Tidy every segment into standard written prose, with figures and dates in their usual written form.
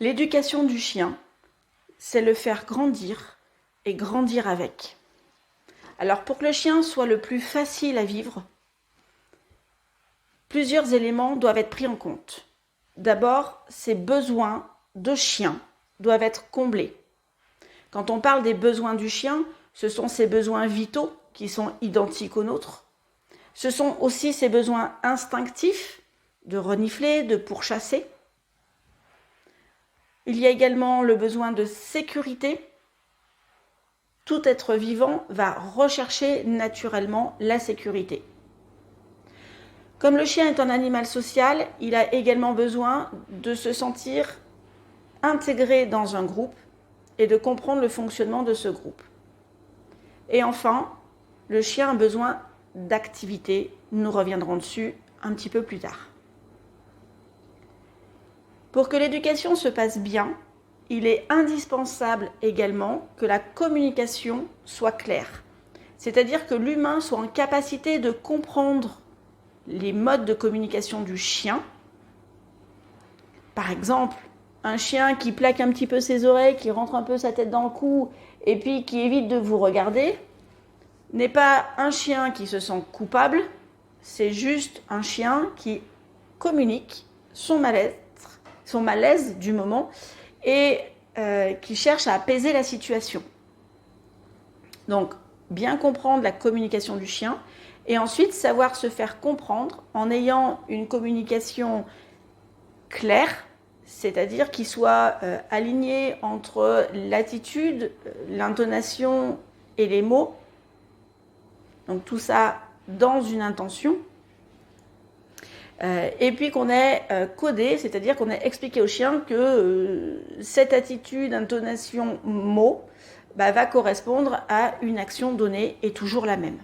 L'éducation du chien, c'est le faire grandir et grandir avec. Alors pour que le chien soit le plus facile à vivre, plusieurs éléments doivent être pris en compte. D'abord, ses besoins de chien doivent être comblés. Quand on parle des besoins du chien, ce sont ses besoins vitaux qui sont identiques aux nôtres. Ce sont aussi ses besoins instinctifs de renifler, de pourchasser. Il y a également le besoin de sécurité. Tout être vivant va rechercher naturellement la sécurité. Comme le chien est un animal social, il a également besoin de se sentir intégré dans un groupe et de comprendre le fonctionnement de ce groupe. Et enfin, le chien a besoin d'activité. Nous reviendrons dessus un petit peu plus tard. Pour que l'éducation se passe bien, il est indispensable également que la communication soit claire. C'est-à-dire que l'humain soit en capacité de comprendre les modes de communication du chien. Par exemple, un chien qui plaque un petit peu ses oreilles, qui rentre un peu sa tête dans le cou et puis qui évite de vous regarder, n'est pas un chien qui se sent coupable, c'est juste un chien qui communique son malaise du moment et qui cherche à apaiser la situation. Donc, bien comprendre la communication du chien et ensuite savoir se faire comprendre en ayant une communication claire, c'est-à-dire qu'il soit aligné entre l'attitude, l'intonation et les mots. Donc tout ça dans une intention. Et puis qu'on ait codé, c'est-à-dire qu'on ait expliqué au chien que cette attitude, intonation, mot, va correspondre à une action donnée et toujours la même.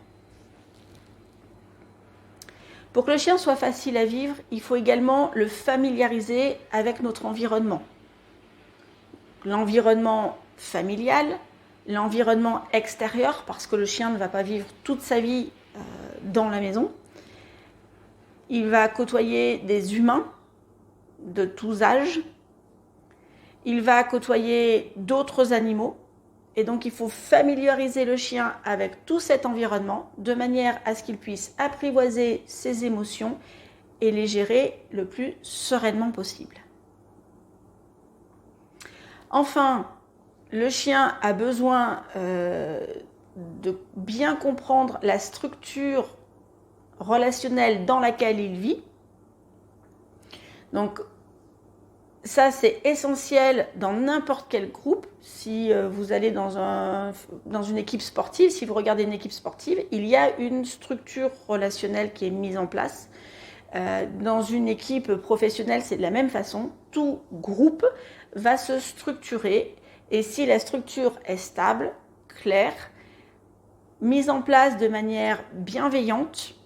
Pour que le chien soit facile à vivre, il faut également le familiariser avec notre environnement. L'environnement familial, l'environnement extérieur, parce que le chien ne va pas vivre toute sa vie dans la maison. Il va côtoyer des humains de tous âges. Il va côtoyer d'autres animaux. Et donc, il faut familiariser le chien avec tout cet environnement de manière à ce qu'il puisse apprivoiser ses émotions et les gérer le plus sereinement possible. Enfin, le chien a besoin de bien comprendre la structure relationnelle dans laquelle il vit. Donc, ça, c'est essentiel dans n'importe quel groupe. Si vous allez dans une équipe sportive, si vous regardez une équipe sportive, il y a une structure relationnelle qui est mise en place. Dans une équipe professionnelle, c'est de la même façon. Tout groupe va se structurer et si la structure est stable, claire, mise en place de manière bienveillante,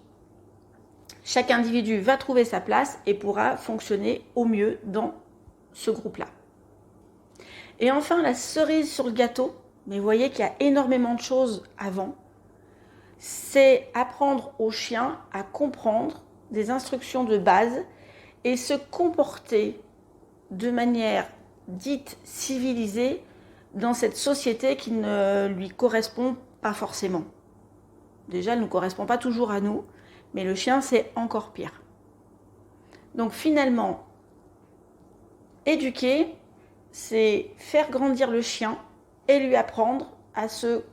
chaque individu va trouver sa place et pourra fonctionner au mieux dans ce groupe-là. Et enfin, la cerise sur le gâteau, mais vous voyez qu'il y a énormément de choses avant, c'est apprendre au chien à comprendre des instructions de base et se comporter de manière dite civilisée dans cette société qui ne lui correspond pas forcément. Déjà, elle ne correspond pas toujours à nous, mais le chien, c'est encore pire. Donc finalement, éduquer, c'est faire grandir le chien et lui apprendre à se